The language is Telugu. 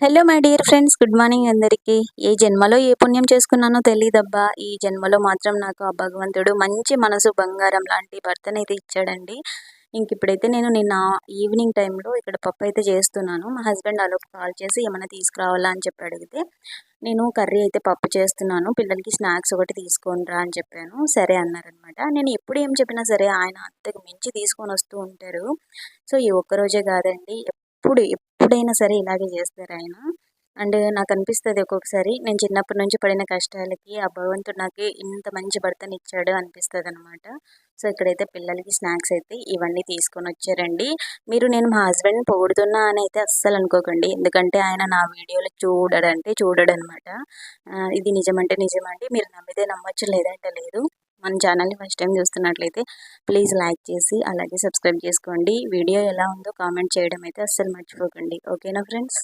Hello my dear friends, good morning అందరికీ. ఏ జన్మలో ఏ పుణ్యం చేసుకున్నానో తెలీదబ్బా. ఈ జన్మలో మాత్రం నాకు ఆ భగవంతుడు మంచి మనసు బంగారం లాంటి భర్తనైతే ఇచ్చాడండి. ఇప్పుడైతే నేను నిన్న ఈవినింగ్ టైంలో ఇక్కడ పప్పు అయితే చేస్తున్నాను. మా హస్బెండ్ ఆలోపు కాల్ చేసి ఏమైనా తీసుకురావాలా అని చెప్పి అడిగితే నేను కర్రీ అయితే పప్పు చేస్తున్నాను, పిల్లలకి స్నాక్స్ ఒకటి తీసుకొని రా అని చెప్పాను. సరే అన్నారనమాట. నేను ఎప్పుడు ఏం చెప్పినా సరే ఆయన అంతకు మించి తీసుకొని వస్తూ ఉంటారు. సో ఈ ఒక్కరోజే కాదండి, ఎప్పుడైనా సరే ఇలాగే చేస్తారు ఆయన. అండ్ నాకు అనిపిస్తుంది ఒక్కొక్కసారి నేను చిన్నప్పటి నుంచి పడిన కష్టాలకి ఆ భగవంతుడు నాకు ఇంత మంచి భర్తని ఇచ్చాడు అనిపిస్తుంది అనమాట. సో ఇక్కడైతే పిల్లలకి స్నాక్స్ అయితే ఇవన్నీ తీసుకొని వచ్చారండి. నేను మా హస్బెండ్ని పొగుడుతున్నా అని అయితే అస్సలు అనుకోకండి, ఎందుకంటే ఆయన నా వీడియోలు చూడడనమాట. ఇది నిజమంటే నిజమండి, మీరు నమ్మితే నమ్మచ్చు, లేదంటే లేదు. మన ఛానల్ని ఫస్ట్ టైం చూస్తున్నట్లయితే ప్లీజ్ లైక్ చేసి అలాగే సబ్స్క్రైబ్ చేసుకోండి. వీడియో ఎలా ఉందో కామెంట్ చేయడం అయితే అస్సలు మర్చిపోకండి. ఓకేనా ఫ్రెండ్స్?